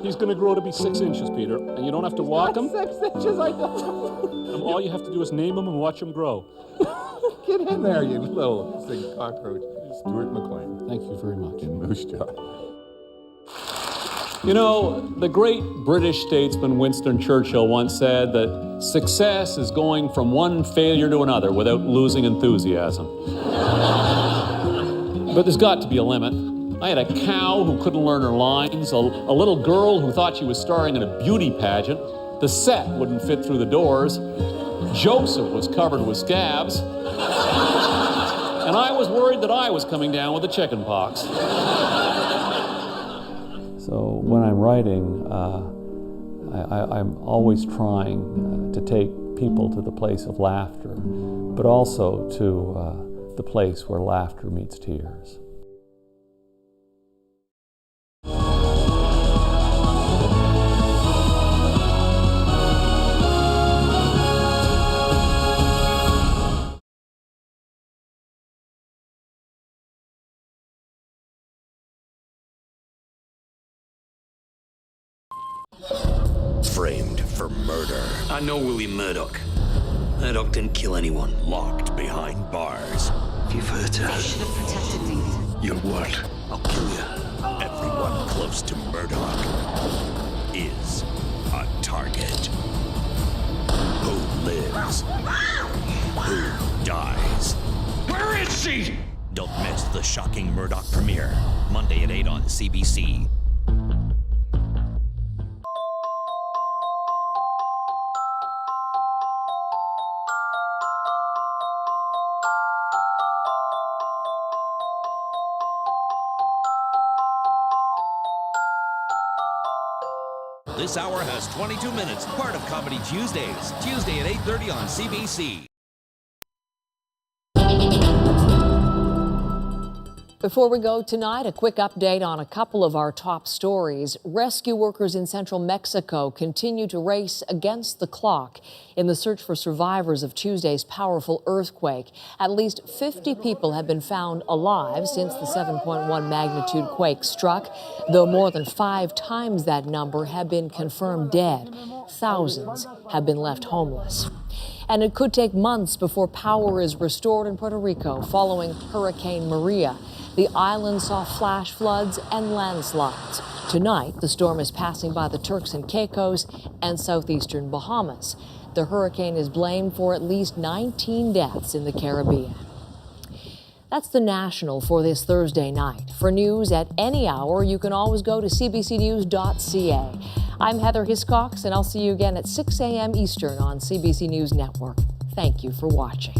He's going to grow to be 6 inches, Peter, and you don't have to walk him. 6 inches, I know. All you have to do is name him and watch him grow. Get in there, you little hissing cockroach. Stuart McLean. Thank you very much. In Moose Jaw. You know, the great British statesman Winston Churchill once said that success is going from one failure to another without losing enthusiasm. But there's got to be a limit. I had a cow who couldn't learn her lines, a little girl who thought she was starring in a beauty pageant. The set wouldn't fit through the doors. Joseph was covered with scabs. And I was worried that I was coming down with the chicken pox. So when I'm writing, I'm always trying to take people to the place of laughter, but also to the place where laughter meets tears. Framed for murder. I know Willie Murdoch. Murdoch didn't kill anyone. Locked behind bars. You've hurt us. You should have protected me. You're what? I'll kill you. Everyone close to Murdoch is a target. Who lives? Who dies? Where is she? Don't miss the shocking Murdoch premiere. Monday at 8 on CBC. This hour has 22 minutes, part of Comedy Tuesdays. Tuesday at 8:30 on CBC. Before we go tonight, a quick update on a couple of our top stories. Rescue workers in central Mexico continue to race against the clock in the search for survivors of Tuesday's powerful earthquake. At least 50 people have been found alive since the 7.1 magnitude quake struck, though more than 5 times that number have been confirmed dead. Thousands have been left homeless. And it could take months before power is restored in Puerto Rico following Hurricane Maria. The island saw flash floods and landslides. Tonight, the storm is passing by the Turks and Caicos and southeastern Bahamas. The hurricane is blamed for at least 19 deaths in the Caribbean. That's the National for this Thursday night. For news at any hour, you can always go to cbcnews.ca. I'm Heather Hiscox, and I'll see you again at 6 a.m. Eastern on CBC News Network. Thank you for watching.